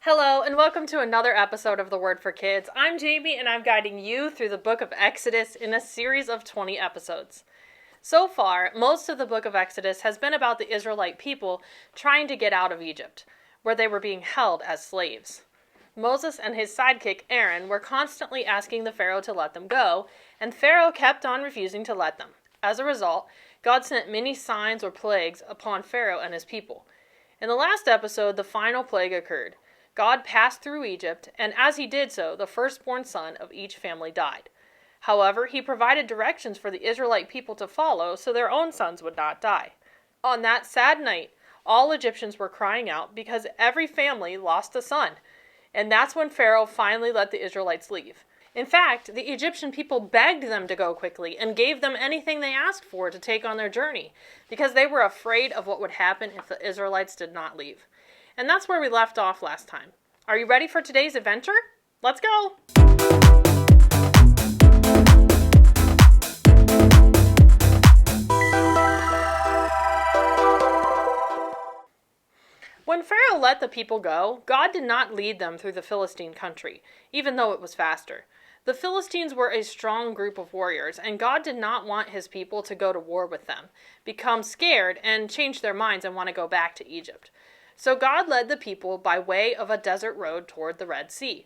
Hello, and welcome to another episode of The Word for Kids. I'm Jamie, and I'm guiding you through the book of Exodus in a series of 20 episodes. So far, most of the book of Exodus has been about the Israelite people trying to get out of Egypt, where they were being held as slaves. Moses and his sidekick Aaron were constantly asking the Pharaoh to let them go, and Pharaoh kept on refusing to let them. As a result, God sent many signs or plagues upon Pharaoh and his people. In the last episode, the final plague occurred. God passed through Egypt, and as he did so, the firstborn son of each family died. However, he provided directions for the Israelite people to follow so their own sons would not die. On that sad night, all Egyptians were crying out because every family lost a son, and that's when Pharaoh finally let the Israelites leave. In fact, the Egyptian people begged them to go quickly and gave them anything they asked for to take on their journey, because they were afraid of what would happen if the Israelites did not leave. And that's where we left off last time. Are you ready for today's adventure? Let's go! When Pharaoh let the people go, God did not lead them through the Philistine country, even though it was faster. The Philistines were a strong group of warriors, and God did not want his people to go to war with them, become scared, and change their minds and want to go back to Egypt. So God led the people by way of a desert road toward the Red Sea.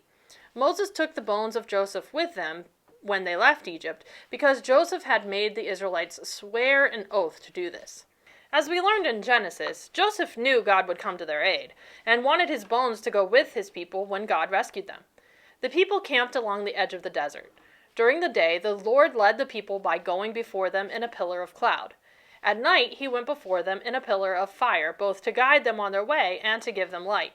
Moses took the bones of Joseph with them when they left Egypt, because Joseph had made the Israelites swear an oath to do this. As we learned in Genesis, Joseph knew God would come to their aid, and wanted his bones to go with his people when God rescued them. The people camped along the edge of the desert. During the day, the Lord led the people by going before them in a pillar of cloud. At night, he went before them in a pillar of fire, both to guide them on their way and to give them light.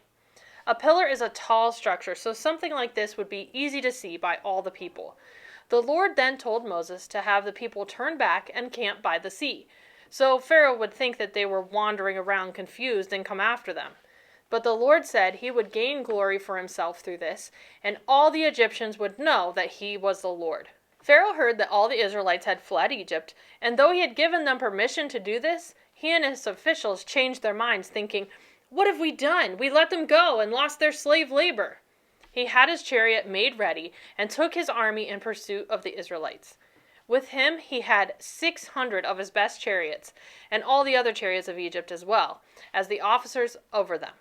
A pillar is a tall structure, so something like this would be easy to see by all the people. The Lord then told Moses to have the people turn back and camp by the sea, so Pharaoh would think that they were wandering around confused and come after them. But the Lord said he would gain glory for himself through this, and all the Egyptians would know that he was the Lord. Pharaoh heard that all the Israelites had fled Egypt, and though he had given them permission to do this, he and his officials changed their minds, thinking, "What have we done? We let them go and lost their slave labor." He had his chariot made ready and took his army in pursuit of the Israelites. With him he had 600 of his best chariots, and all the other chariots of Egypt as well, as the officers over them.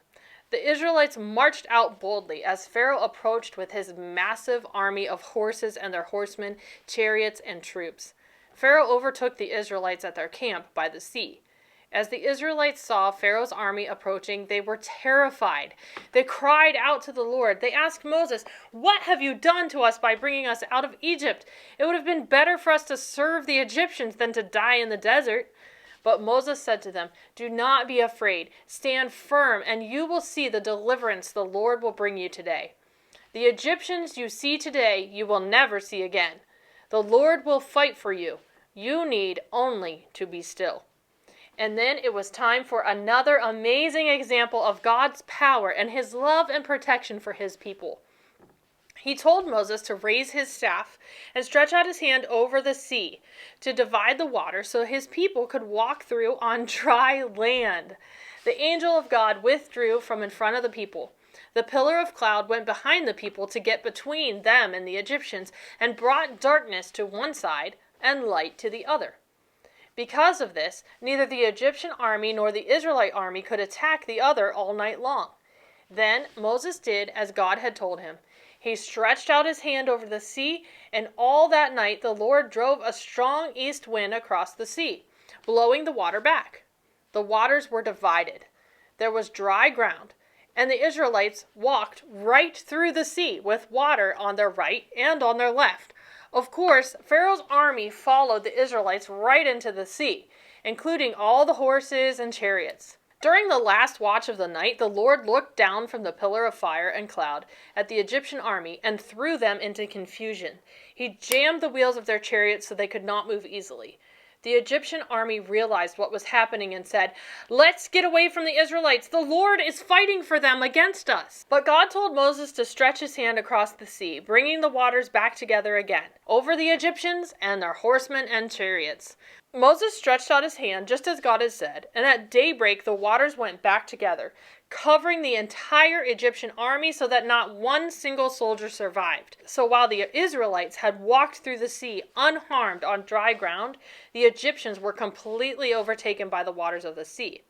The Israelites marched out boldly as Pharaoh approached with his massive army of horses and their horsemen, chariots, and troops. Pharaoh overtook the Israelites at their camp by the sea. As the Israelites saw Pharaoh's army approaching, they were terrified. They cried out to the Lord. They asked Moses, "What have you done to us by bringing us out of Egypt? It would have been better for us to serve the Egyptians than to die in the desert." But Moses said to them, "Do not be afraid. Stand firm, and you will see the deliverance the Lord will bring you today. The Egyptians you see today, you will never see again. The Lord will fight for you. You need only to be still." And then it was time for another amazing example of God's power and his love and protection for his people. He told Moses to raise his staff and stretch out his hand over the sea to divide the water so his people could walk through on dry land. The angel of God withdrew from in front of the people. The pillar of cloud went behind the people to get between them and the Egyptians and brought darkness to one side and light to the other. Because of this, neither the Egyptian army nor the Israelite army could attack the other all night long. Then Moses did as God had told him. He stretched out his hand over the sea, and all that night the Lord drove a strong east wind across the sea, blowing the water back. The waters were divided. There was dry ground, and the Israelites walked right through the sea with water on their right and on their left. Of course, Pharaoh's army followed the Israelites right into the sea, including all the horses and chariots. During the last watch of the night, the Lord looked down from the pillar of fire and cloud at the Egyptian army and threw them into confusion. He jammed the wheels of their chariots so they could not move easily. The Egyptian army realized what was happening and said, "Let's get away from the Israelites. The Lord is fighting for them against us." But God told Moses to stretch his hand across the sea, bringing the waters back together again, over the Egyptians and their horsemen and chariots. Moses stretched out his hand just as God had said, and at daybreak the waters went back together, covering the entire Egyptian army so that not one single soldier survived. So while the Israelites had walked through the sea unharmed on dry ground, the Egyptians were completely overtaken by the waters of the sea.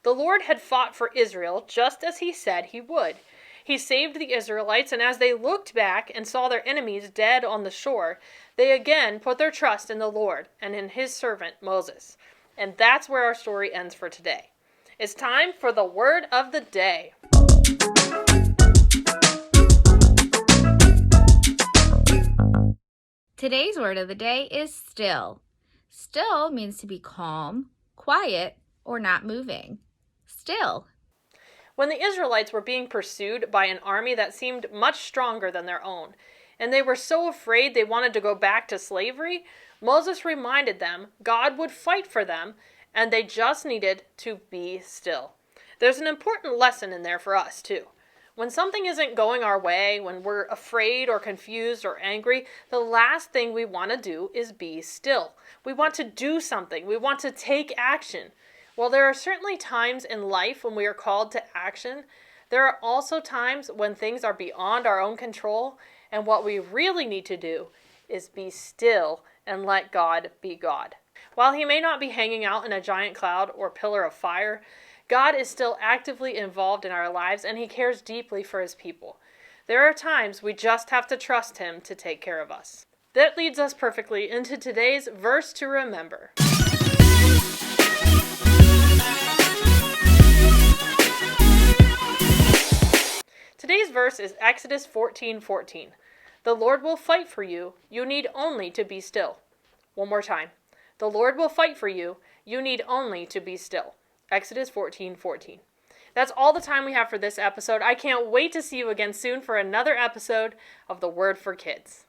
The Lord had fought for Israel just as he said he would. He saved the Israelites, and as they looked back and saw their enemies dead on the shore, they again put their trust in the Lord and in his servant Moses. And that's where our story ends for today. It's time for the word of the day. Today's word of the day is still. Still means to be calm, quiet, or not moving. Still. When the Israelites were being pursued by an army that seemed much stronger than their own, and they were so afraid they wanted to go back to slavery, Moses reminded them God would fight for them, and they just needed to be still. There's an important lesson in there for us, too. When something isn't going our way, when we're afraid or confused or angry, the last thing we want to do is be still. We want to do something. We want to take action. While there are certainly times in life when we are called to action, there are also times when things are beyond our own control, and what we really need to do is be still and let God be God. While he may not be hanging out in a giant cloud or pillar of fire, God is still actively involved in our lives, and he cares deeply for his people. There are times we just have to trust him to take care of us. That leads us perfectly into today's verse to remember. Today's verse is Exodus 14:14. The Lord will fight for you. You need only to be still. One more time. The Lord will fight for you. You need only to be still. Exodus 14:14. That's all the time we have for this episode. I can't wait to see you again soon for another episode of The Word for Kids.